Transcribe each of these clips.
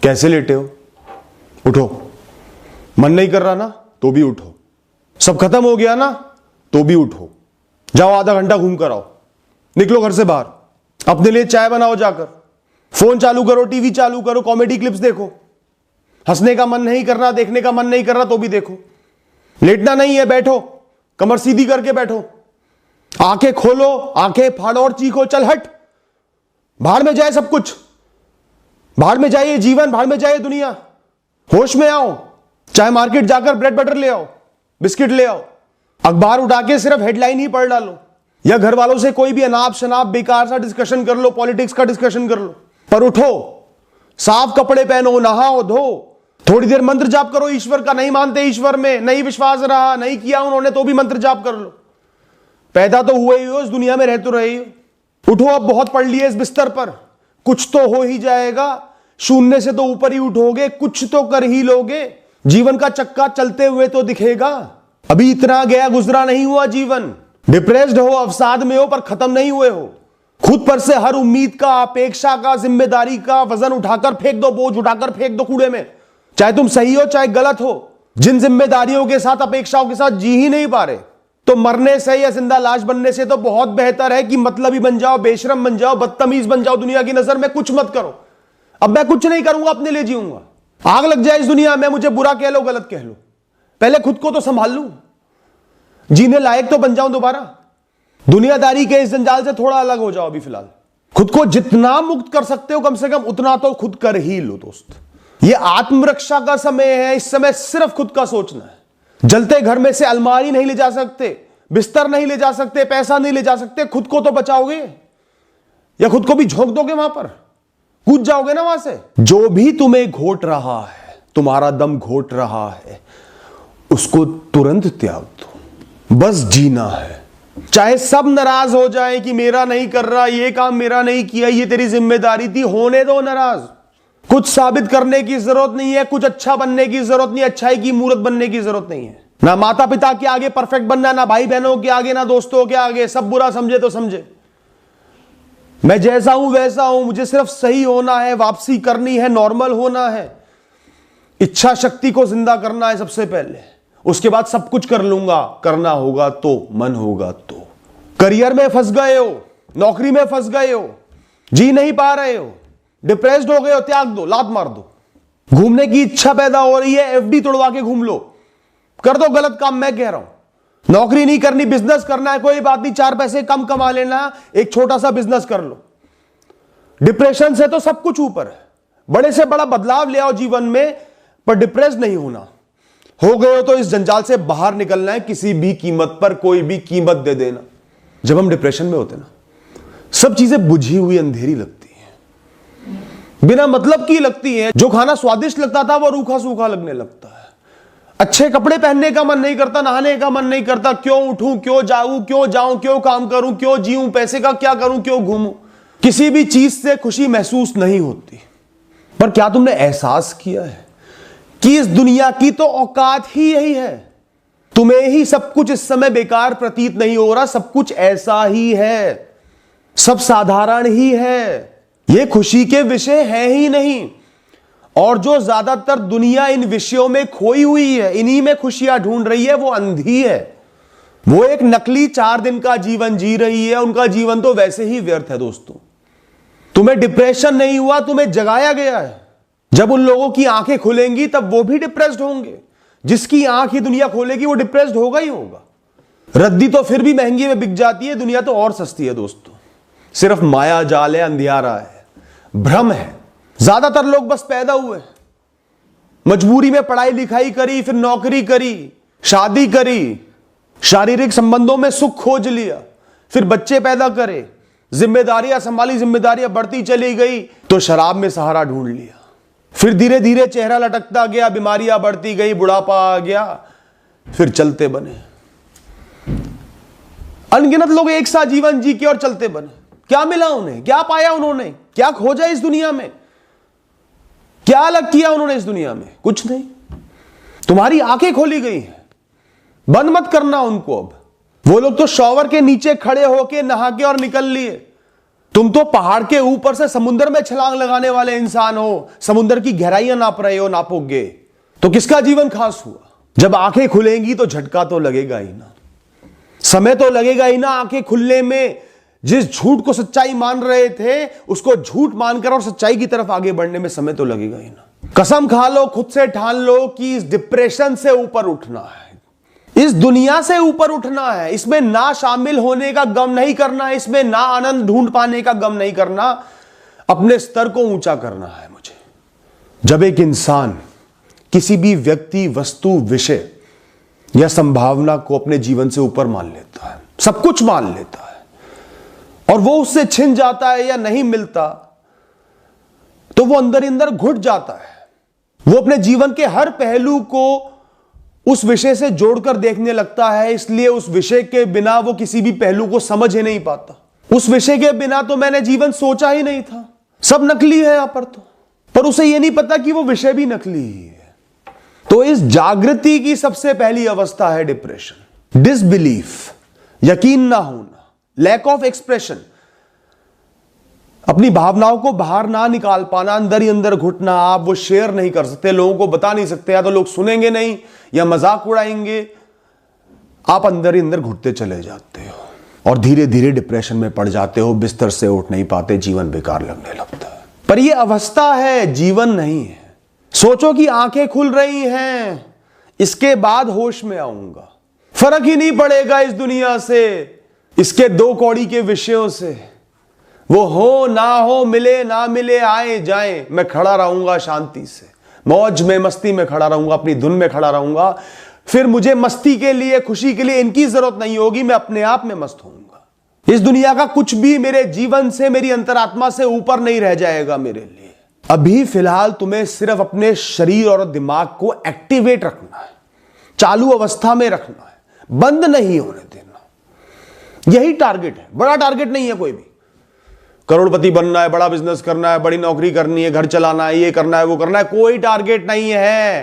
कैसे लेटे हो? उठो। मन नहीं कर रहा ना तो भी उठो। सब खत्म हो गया ना तो भी उठो। जाओ आधा घंटा घूम कर आओ। निकलो घर से बाहर, अपने लिए चाय बनाओ, जाकर फोन चालू करो, टीवी चालू करो, कॉमेडी क्लिप्स देखो। हंसने का मन नहीं कर रहा, देखने का मन नहीं कर रहा तो भी देखो। लेटना नहीं है, बैठो, कमर सीधी करके बैठो, आंखें खोलो, आंखें फाड़ो और चीखो, चल हट, बाहर में जाए सब कुछ, बाहर में जाइए जीवन, बाहर में जाइए दुनिया। होश में आओ। चाहे मार्केट जाकर ब्रेड बटर ले आओ, बिस्किट ले आओ, अखबार उठा के सिर्फ हेडलाइन ही पढ़ डालो, या घर वालों से कोई भी अनाप शनाप बेकार सा डिस्कशन कर लो, पॉलिटिक्स का डिस्कशन कर लो। पर उठो, साफ कपड़े पहनो, नहाओ धो, थोड़ी देर मंत्र जाप करो ईश्वर का। नहीं मानते ईश्वर में, नहीं विश्वास रहा, नहीं किया उन्होंने, तो भी मंत्र जाप कर लो। पैदा तो हुए ही हो, इस दुनिया में रह तो रहे हो। उठो, अब बहुत पढ़ लिए इस बिस्तर पर, कुछ तो हो ही जाएगा। शून्य से तो ऊपर ही उठोगे, कुछ तो कर ही लोगे। जीवन का चक्का चलते हुए तो दिखेगा। अभी इतना गया गुजरा नहीं हुआ जीवन। डिप्रेस्ड हो, अवसाद में हो, पर खत्म नहीं हुए हो। खुद पर से हर उम्मीद का, अपेक्षा का, जिम्मेदारी का वजन उठाकर फेंक दो, बोझ उठाकर फेंक दो कूड़े में। चाहे तुम सही हो चाहे गलत हो, जिन जिम्मेदारियों के साथ, अपेक्षाओं के साथ जी ही नहीं पा रहे, तो मरने से या जिंदा लाश बनने से तो बहुत बेहतर है कि मतलबी बन जाओ, बेशरम बन जाओ, बदतमीज बन जाओ। दुनिया की नजर में कुछ मत करो। अब मैं कुछ नहीं करूंगा, अपने लिए जीऊंगा। आग लग जाए इस दुनिया में, मुझे बुरा कह लो, गलत कह लो, पहले खुद को तो संभाल लूं, जीने लायक तो बन जाऊं दोबारा। दुनियादारी के इस जंजाल से थोड़ा अलग हो जाओ। अभी फिलहाल खुद को जितना मुक्त कर सकते हो कम से कम उतना तो खुद कर ही लो दोस्त। ये आत्मरक्षा का समय है। इस समय सिर्फ खुद का सोचना है। जलते घर में से अलमारी नहीं ले जा सकते, बिस्तर नहीं ले जा सकते, पैसा नहीं ले जा सकते। खुद को तो बचाओगे, या खुद को भी झोंक दोगे वहां पर, कूद जाओगे ना वहां से। जो भी तुम्हें घोट रहा है, तुम्हारा दम घोट रहा है, उसको तुरंत त्याग दो। बस जीना है। चाहे सब नाराज हो जाए कि मेरा नहीं कर रहा, ये काम मेरा नहीं किया, ये तेरी जिम्मेदारी थी, होने दो नाराज। कुछ साबित करने की जरूरत नहीं है, कुछ अच्छा बनने की जरूरत नहीं है, अच्छाई की मूर्त बनने की जरूरत नहीं है। ना माता पिता के आगे परफेक्ट बनना, ना भाई बहनों के आगे, ना दोस्तों के आगे। सब बुरा समझे तो समझे, मैं जैसा हूं वैसा हूं, मुझे सिर्फ सही होना है, वापसी करनी है, नॉर्मल होना है, इच्छा शक्ति को जिंदा करना है सबसे पहले। उसके बाद सब कुछ कर लूंगा। करना होगा तो, मन होगा तो। करियर में फंस गए हो, नौकरी में फंस गए हो, जी नहीं पा रहे हो, डिप्रेस्ड हो गए हो, त्याग दो, लात मार दो। घूमने की इच्छा पैदा हो रही है, एफडी तोड़वा के घूम लो, कर दो गलत काम। मैं कह रहा हूं नौकरी नहीं करनी, बिजनेस करना है, कोई बात नहीं, 4 पैसे कम कमा लेना, एक छोटा सा बिजनेस कर लो। डिप्रेशन से तो सब कुछ ऊपर है। बड़े से बड़ा बदलाव ले आओ जीवन में, पर डिप्रेस नहीं होना। हो गए हो तो इस जंजाल से बाहर निकलना है, किसी भी कीमत पर, कोई भी कीमत दे देना। जब हम डिप्रेशन में होते ना, सब चीजें बुझी हुई अंधेरी लगती हैं, बिना मतलब की लगती हैं। जो खाना स्वादिष्ट लगता था वो रूखा सूखा लगने लगता है। अच्छे कपड़े पहनने का मन नहीं करता, नहाने का मन नहीं करता। क्यों उठूं, क्यों जाऊं, क्यों जाऊं, क्यों काम करूं, क्यों जीऊं, पैसे का क्या करूं, क्यों घूमूं। किसी भी चीज से खुशी महसूस नहीं होती। पर क्या तुमने एहसास किया है कि इस दुनिया की तो औकात ही यही है। तुम्हें ही सब कुछ इस समय बेकार प्रतीत नहीं हो रहा, सब कुछ ऐसा ही है, सब साधारण ही है, ये खुशी के विषय है ही नहीं। और जो ज्यादातर दुनिया इन विषयों में खोई हुई है, इन्हीं में खुशियां ढूंढ रही है, वो अंधी है। वो एक नकली 4 दिन का जीवन जी रही है। उनका जीवन तो वैसे ही व्यर्थ है दोस्तों। तुम्हें डिप्रेशन नहीं हुआ, तुम्हें जगाया गया है। जब उन लोगों की आंखें खुलेंगी तब वो भी डिप्रेस्ड होंगे। जिसकी आंख ही दुनिया खोलेगी वो डिप्रेस्ड होगा ही होगा। रद्दी तो फिर भी महंगी में बिक जाती है, दुनिया तो और सस्ती है दोस्तों। सिर्फ माया जाल है, अंधियारा है, भ्रम है। ज्यादातर लोग बस पैदा हुए, मजबूरी में पढ़ाई लिखाई करी, फिर नौकरी करी, शादी करी, शारीरिक संबंधों में सुख खोज लिया, फिर बच्चे पैदा करे, जिम्मेदारियां संभाली, जिम्मेदारियां बढ़ती चली गई तो शराब में सहारा ढूंढ लिया। फिर धीरे धीरे चेहरा लटकता गया, बीमारियां बढ़ती गई, बुढ़ापा आ गया, फिर चलते बने। अनगिनत लोग एक साथ जीवन जी के और चलते बने। क्या मिला उन्हें, क्या पाया उन्होंने, क्या खोजा इस दुनिया में, क्या अलग किया उन्होंने इस दुनिया में? कुछ नहीं। तुम्हारी आंखें खोली गई हैं, बंद मत करना उनको। अब वो लोग तो शॉवर के नीचे खड़े होके नहा के और निकल लिए, तुम तो पहाड़ के ऊपर से समुद्र में छलांग लगाने वाले इंसान हो, समुद्र की गहराइयां नाप रहे हो, नापोगे तो किसका जीवन खास हुआ? जब आंखें खुलेंगी तो झटका तो लगेगा ही ना, समय तो लगेगा ही ना आंखें खुलने में। जिस झूठ को सच्चाई मान रहे थे उसको झूठ मानकर और सच्चाई की तरफ आगे बढ़ने में समय तो लगेगा ही ना। कसम खा लो, खुद से ठान लो कि इस डिप्रेशन से ऊपर उठना है, इस दुनिया से ऊपर उठना है। इसमें ना शामिल होने का गम नहीं करना है, इसमें ना आनंद ढूंढ पाने का गम नहीं करना, अपने स्तर को ऊंचा करना है मुझे। जब एक इंसान किसी भी व्यक्ति, वस्तु, विषय या संभावना को अपने जीवन से ऊपर मान लेता है, सब कुछ मान लेता है, और वो उससे छिन जाता है या नहीं मिलता, तो वो अंदर ही अंदर घुट जाता है। वो अपने जीवन के हर पहलू को उस विषय से जोड़कर देखने लगता है, इसलिए उस विषय के बिना वो किसी भी पहलू को समझ ही नहीं पाता। उस विषय के बिना तो मैंने जीवन सोचा ही नहीं था, सब नकली है यहां पर तो, पर उसे ये नहीं पता कि वो विषय भी नकली ही है। तो इस जागृति की सबसे पहली अवस्था है डिप्रेशन, डिसबिलीफ, यकीन ना होना, लैक ऑफ एक्सप्रेशन, अपनी भावनाओं को बाहर ना निकाल पाना, अंदर ही अंदर घुटना। आप वो शेयर नहीं कर सकते, लोगों को बता नहीं सकते, या तो लोग सुनेंगे नहीं या मजाक उड़ाएंगे, आप अंदर ही अंदर घुटते चले जाते हो और धीरे धीरे डिप्रेशन में पड़ जाते हो, बिस्तर से उठ नहीं पाते, जीवन बेकार लगने लगता है। पर यह अवस्था है, जीवन नहीं है। सोचो कि आंखें खुल रही हैं, इसके बाद होश में आऊंगा, फर्क ही नहीं पड़ेगा इस दुनिया से, इसके दो कौड़ी के विषयों से, वो हो ना हो, मिले ना मिले, आए जाए, मैं खड़ा रहूंगा शांति से, मौज में, मस्ती में खड़ा रहूंगा, अपनी धुन में खड़ा रहूंगा। फिर मुझे मस्ती के लिए, खुशी के लिए इनकी जरूरत नहीं होगी, मैं अपने आप में मस्त होऊंगा। इस दुनिया का कुछ भी मेरे जीवन से, मेरी अंतरात्मा से ऊपर नहीं रह जाएगा मेरे लिए। अभी फिलहाल तुम्हें सिर्फ अपने शरीर और दिमाग को एक्टिवेट रखना है, चालू अवस्था में रखना है, बंद नहीं होने देना। यही टारगेट है, बड़ा टारगेट नहीं है कोई भी। करोड़पति बनना है, बड़ा बिजनेस करना है, बड़ी नौकरी करनी है, घर चलाना है, ये करना है, वो करना है, कोई टारगेट नहीं है।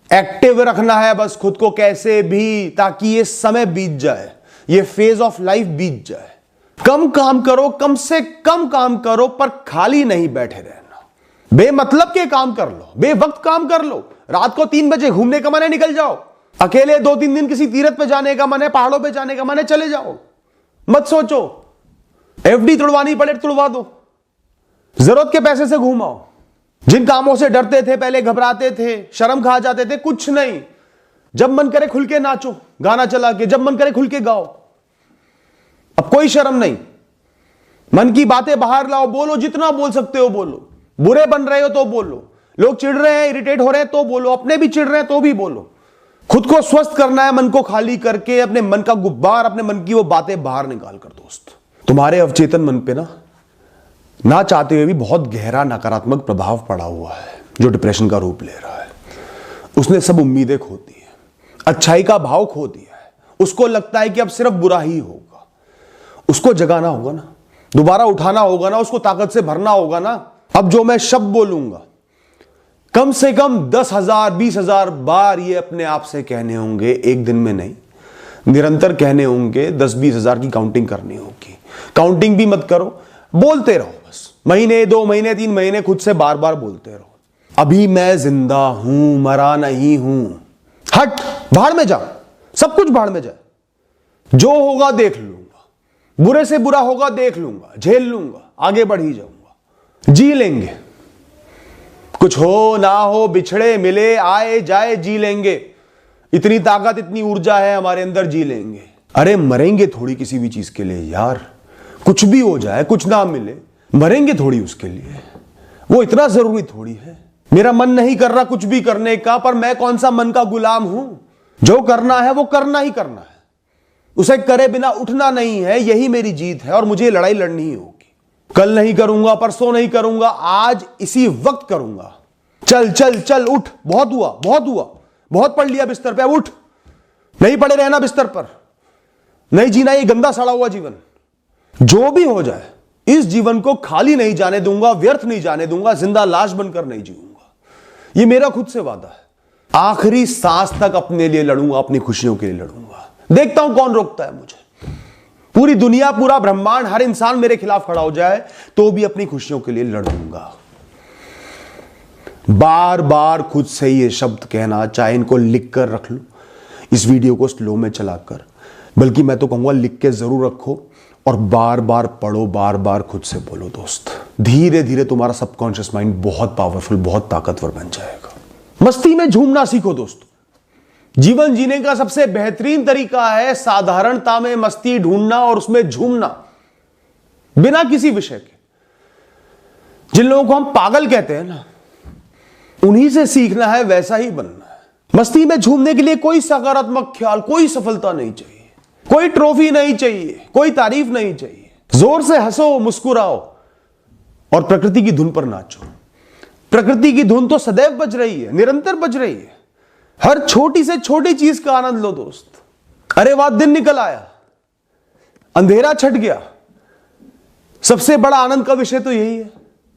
एक्टिव रखना है बस खुद को कैसे भी, ताकि ये समय बीत जाए, ये फेज ऑफ लाइफ बीत जाए। कम काम करो, कम से कम काम करो, पर खाली नहीं बैठे रहना। बेमतलब के काम कर लो, बेवक्त काम कर लो। रात को 3 बजे घूमने का मन है, निकल जाओ। अकेले 2-3 दिन किसी तीर्थ पे जाने का मन है, पहाड़ों पे जाने का मन है, चले जाओ। मत सोचो एफडी तुड़वानी पड़े तुड़वा दो, जरूरत के पैसे से घूमाओ। जिन कामों से डरते थे, पहले घबराते थे, शर्म खा जाते थे, कुछ नहीं। जब मन करे खुल के नाचो गाना चला के, जब मन करे खुल के गाओ, अब कोई शर्म नहीं। मन की बातें बाहर लाओ, बोलो, जितना बोल सकते हो बोलो। बुरे बन रहे हो तो बोलो, लोग चिढ़ रहे हैं, इरिटेट हो रहे हैं तो बोलो, अपने भी चिढ़ रहे हैं तो भी बोलो। खुद को स्वस्थ करना है, मन को खाली करके, अपने मन का गुब्बार, अपने मन की वो बातें बाहर निकाल कर। दोस्त, तुम्हारे अवचेतन मन पे ना चाहते हुए भी बहुत गहरा नकारात्मक प्रभाव पड़ा हुआ है, जो डिप्रेशन का रूप ले रहा है। उसने सब उम्मीदें खो दी है, अच्छाई का भाव खो दिया है। उसको लगता है कि अब सिर्फ बुरा ही होगा। उसको जगाना होगा ना, दोबारा उठाना होगा ना, उसको ताकत से भरना होगा ना। अब जो मैं शब्द बोलूंगा, कम से कम 10,000 20,000 बार ये अपने आप से कहने होंगे, एक दिन में नहीं, निरंतर कहने होंगे। 10-20 हजार की काउंटिंग करनी होगी। काउंटिंग भी मत करो, बोलते रहो बस, महीने, 2 महीने, 3 महीने खुद से बार बार बोलते रहो। अभी मैं जिंदा हूं, मरा नहीं हूं। हट, भाड़ में जा, सब कुछ भाड़ में जाए। जो होगा देख लूंगा, बुरे से बुरा होगा देख लूंगा, झेल लूंगा, आगे बढ़ ही जाऊंगा। जी लेंगे, कुछ हो ना हो, बिछड़े मिले, आए जाए, जी लेंगे। इतनी ताकत, इतनी ऊर्जा है हमारे अंदर, जी लेंगे। अरे मरेंगे थोड़ी किसी भी चीज के लिए यार, कुछ भी हो जाए, कुछ ना मिले, मरेंगे थोड़ी उसके लिए, वो इतना जरूरी थोड़ी है। मेरा मन नहीं कर रहा कुछ भी करने का, पर मैं कौन सा मन का गुलाम हूं। जो करना है वो करना ही करना है, उसे करे बिना उठना नहीं है। यही मेरी जीत है और मुझे लड़ाई लड़नी ही होगी। कल नहीं करूंगा, परसों नहीं करूंगा, आज इसी वक्त करूंगा। चल चल चल, उठ, बहुत हुआ, बहुत हुआ, बहुत पढ़ लिया बिस्तर पे, अब उठ। नहीं पड़े रहना बिस्तर पर, नहीं जीना ये गंदा सड़ा हुआ जीवन। जो भी हो जाए, इस जीवन को खाली नहीं जाने दूंगा, व्यर्थ नहीं जाने दूंगा, जिंदा लाश बनकर नहीं जीऊंगा। ये मेरा खुद से वादा है। आखिरी सांस तक अपने लिए लड़ूंगा, अपनी खुशियों के लिए लड़ूंगा। देखता हूं कौन रोकता है मुझे। पूरी दुनिया, पूरा ब्रह्मांड, हर इंसान मेरे खिलाफ खड़ा हो जाए तो भी अपनी खुशियों के लिए लड़ लूंगा। बार बार खुद से ये शब्द कहना, चाहे इनको लिख कर रख लो, इस वीडियो को स्लो में चलाकर, बल्कि मैं तो कहूंगा लिख के जरूर रखो और बार बार पढ़ो, बार बार खुद से बोलो दोस्त। धीरे धीरे तुम्हारा सबकॉन्शियस माइंड बहुत पावरफुल, बहुत ताकतवर बन जाएगा। मस्ती में झूमना सीखो दोस्तों। जीवन जीने का सबसे बेहतरीन तरीका है साधारणता में मस्ती ढूंढना और उसमें झूमना, बिना किसी विषय के। जिन लोगों को हम पागल कहते हैं ना, उन्हीं से सीखना है वैसा ही बनना है। मस्ती में झूमने के लिए कोई सकारात्मक ख्याल, कोई सफलता नहीं चाहिए, कोई ट्रॉफी नहीं चाहिए, कोई तारीफ नहीं चाहिए। जोर से हंसो, मुस्कुराओ और प्रकृति की धुन पर नाचो। प्रकृति की धुन तो सदैव बज रही है, निरंतर बज रही है। हर छोटी से छोटी चीज का आनंद लो दोस्त। अरे वाह, दिन निकल आया, अंधेरा छट गया। सबसे बड़ा आनंद का विषय तो यही है।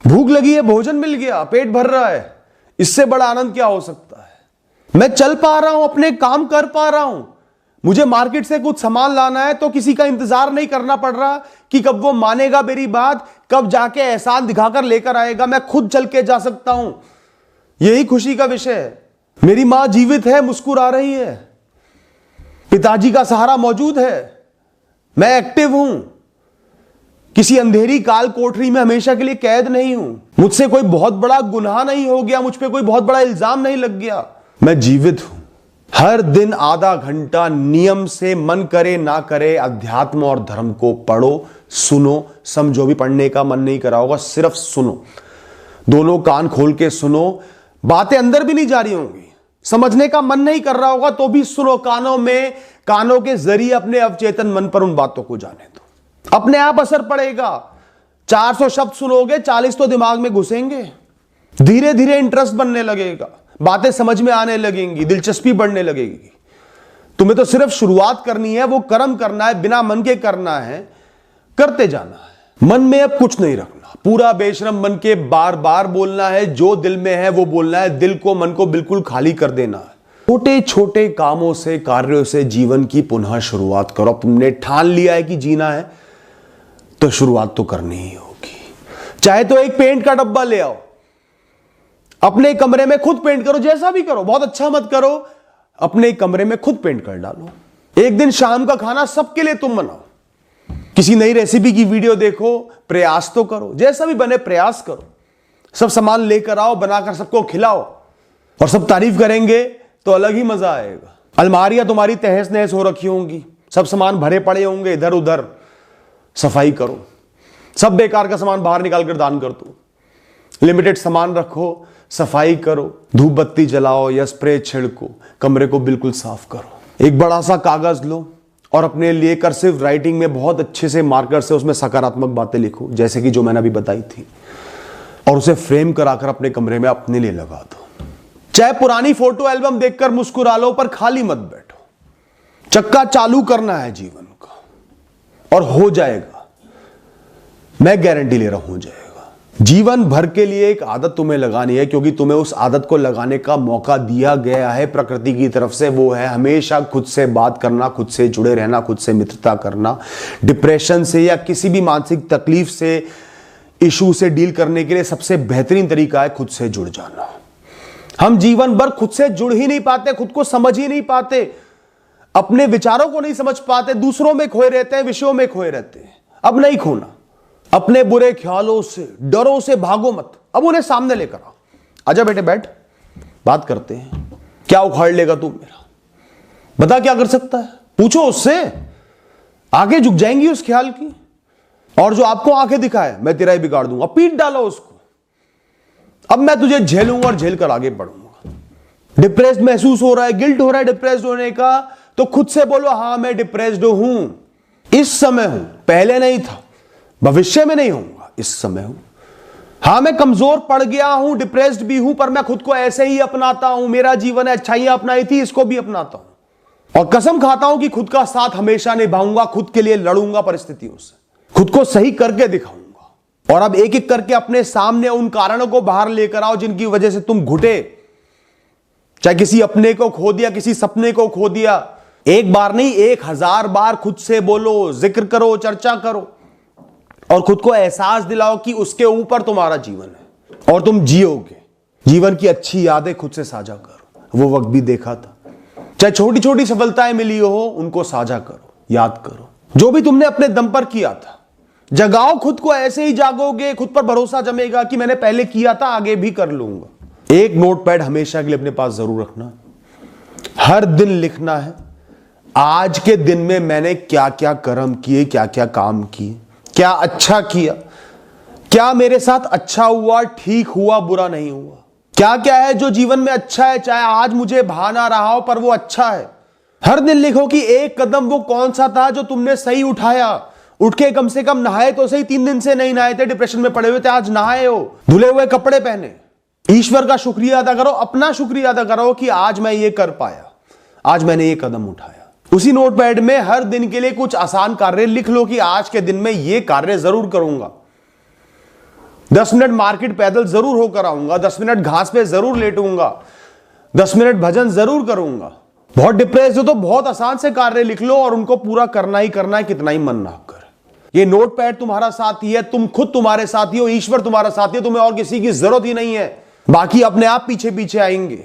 भूख लगी है, भोजन मिल गया, पेट भर रहा है, इससे बड़ा आनंद क्या हो सकता है। मैं चल पा रहा हूं, अपने काम कर पा रहा हूं। मुझे मार्केट से कुछ सामान लाना है तो किसी का इंतजार नहीं करना पड़ रहा कि कब वो मानेगा मेरी बात, कब जाके एहसान दिखाकर लेकर आएगा। मैं खुद चल के जा सकता हूं। यही खुशी का विषय है। मेरी मां जीवित है, मुस्कुरा रही है। पिताजी का सहारा मौजूद है। मैं एक्टिव हूं। किसी अंधेरी काल कोठरी में हमेशा के लिए कैद नहीं हूं। मुझसे कोई बहुत बड़ा गुनाह नहीं हो गया, मुझ पे कोई बहुत बड़ा इल्जाम नहीं लग गया। मैं जीवित हूं। हर दिन आधा घंटा नियम से, मन करे ना करे, अध्यात्म और धर्म को पढ़ो, सुनो, समझो। भी पढ़ने का मन नहीं करा होगा, सिर्फ सुनो। दोनों कान खोल के सुनो। बातें अंदर भी नहीं जा रही होंगी, समझने का मन नहीं कर रहा होगा तो भी सुनो। कानों के जरिए अपने अवचेतन मन पर उन बातों को जाने दो। अपने आप असर पड़ेगा। 400 शब्द सुनोगे, 40 तो दिमाग में घुसेंगे। धीरे धीरे इंटरेस्ट बनने लगेगा, बातें समझ में आने लगेंगी, दिलचस्पी बढ़ने लगेगी। तुम्हें तो सिर्फ शुरुआत करनी है, वो कर्म करना है, बिना मन के करना है, करते जाना है। मन में अब कुछ नहीं रखना, पूरा बेशरम बन के बार बार बोलना है। जो दिल में है वो बोलना है। दिल को, मन को बिल्कुल खाली कर देना है। छोटे छोटे कामों से, कार्यों से जीवन की पुनः शुरुआत करो। तुमने ठान लिया है कि जीना है तो शुरुआत तो करनी ही होगी। चाहे तो एक पेंट का डब्बा ले आओ, अपने कमरे में खुद पेंट करो। जैसा भी करो, बहुत अच्छा मत करो, अपने कमरे में खुद पेंट कर डालो। एक दिन शाम का खाना सबके लिए तुम बनाओ। किसी नई रेसिपी की वीडियो देखो, प्रयास तो करो। जैसा भी बने प्रयास करो। सब सामान लेकर आओ, बनाकर सबको खिलाओ और सब तारीफ करेंगे तो अलग ही मजा आएगा। अलमारियां तुम्हारी तहस नहस हो रखी होंगी, सब सामान भरे पड़े होंगे इधर उधर। सफाई करो, सब बेकार का सामान बाहर निकाल कर दान कर दो। लिमिटेड सामान रखो, सफाई करो, धूप बत्ती जलाओ या स्प्रे छिड़को, कमरे को बिल्कुल साफ करो। एक बड़ा सा कागज लो और अपने लिए कर्सिव राइटिंग में बहुत अच्छे से मार्कर से उसमें सकारात्मक बातें लिखो, जैसे कि जो मैंने अभी बताई थी, और उसे फ्रेम कराकर अपने कमरे में अपने लिए लगा दो। चाहे पुरानी फोटो एल्बम देखकर मुस्कुरा लो, पर खाली मत बैठो। चक्का चालू करना है जीवन का और हो जाएगा। मैं गारंटी ले रहा हूं, हो जाएगा। जीवन भर के लिए एक आदत तुम्हें लगानी है, क्योंकि तुम्हें उस आदत को लगाने का मौका दिया गया है प्रकृति की तरफ से। वो है हमेशा खुद से बात करना, खुद से जुड़े रहना, खुद से मित्रता करना। डिप्रेशन से या किसी भी मानसिक तकलीफ से, इशू से डील करने के लिए सबसे बेहतरीन तरीका है खुद से जुड़ जाना। हम जीवन भर खुद से जुड़ ही नहीं पाते, खुद को समझ ही नहीं पाते, अपने विचारों को नहीं समझ पाते, दूसरों में खोए रहते हैं, विषयों में खोए रहते हैं। अब नहीं खोना। अपने बुरे ख्यालों से, डरों से भागो मत, अब उन्हें सामने लेकर आओ। आजा बेटे, बैठ, बात करते हैं। क्या उखाड़ लेगा तू मेरा? बता क्या कर सकता है? पूछो उससे। आंखें झुक जाएंगी उस ख्याल की, और जो आपको आंखें दिखाए मैं तेरा ही बिगाड़ दूंगा। पीट डालो उसको। अब मैं तुझे झेलूंगा और झेल कर आगे बढ़ूंगा। डिप्रेस्ड महसूस हो रहा है, गिल्ट हो रहा है डिप्रेस्ड होने का, तो खुद से बोलो, हां मैं डिप्रेस्ड हूं, इस समय हूं, पहले नहीं था, भविष्य में नहीं होऊंगा, इस समय हूं। हां मैं कमजोर पड़ गया हूं, डिप्रेस्ड भी हूं, पर मैं खुद को ऐसे ही अपनाता हूं। मेरा जीवन है, अच्छाइयां अपनाई थी, इसको भी अपनाता हूं, और कसम खाता हूं कि खुद का साथ हमेशा निभाऊंगा, खुद के लिए लड़ूंगा परिस्थितियों से, खुद को सही करके दिखाऊंगा। और अब एक एक करके अपने सामने उन कारणों को बाहर लेकर आओ जिनकी वजह से तुम घुटे। चाहे किसी अपने को खो दिया, किसी सपने को खो दिया, एक बार नहीं 1000 बार खुद से बोलो, जिक्र करो, चर्चा करो और खुद को एहसास दिलाओ कि उसके ऊपर तुम्हारा जीवन है और तुम जियोगे। जीवन की अच्छी यादें खुद से साझा करो। वो वक्त भी देखा था, चाहे छोटी छोटी सफलताएं मिली हो, उनको साझा करो, याद करो। जो भी तुमने अपने दम पर किया था, जगाओ खुद को। ऐसे ही जागोगे, खुद पर भरोसा जमेगा कि मैंने पहले किया था, आगे भी कर लूंगा। एक नोटपैड हमेशा के लिए अपने पास जरूर रखना। हर दिन लिखना है, आज के दिन में मैंने क्या क्या कर्म किए, क्या क्या काम किए, क्या अच्छा किया, क्या मेरे साथ अच्छा हुआ, ठीक हुआ, बुरा नहीं हुआ। क्या क्या है जो जीवन में अच्छा है, चाहे आज मुझे भा ना रहा हो पर वो अच्छा है। हर दिन लिखो कि एक कदम वो कौन सा था जो तुमने सही उठाया। उठ के कम से कम नहाए तो सही, 3 दिन से नहीं नहाए थे, डिप्रेशन में पड़े हुए थे, आज नहाए हो, धुले हुए कपड़े पहने। ईश्वर का शुक्रिया अदा करो, अपना शुक्रिया अदा करो कि आज मैं ये कर पाया, आज मैंने ये कदम उठाया। उसी नोटपैड में हर दिन के लिए कुछ आसान कार्य लिख लो कि आज के दिन में ये कार्य जरूर करूंगा। 10 मिनट मार्केट पैदल जरूर होकर आऊंगा, 10 मिनट घास पे जरूर लेटूंगा, 10 मिनट भजन जरूर करूंगा। बहुत डिप्रेस हो तो बहुत आसान से कार्य लिख लो और उनको पूरा करना ही करना है, कितना ही मन ना कर। ये नोटपैड तुम्हारा साथी है, तुम खुद तुम्हारे साथी हो, ईश्वर तुम्हारा साथी है, तुम्हें और किसी की जरूरत ही नहीं है। बाकी अपने आप पीछे पीछे आएंगे।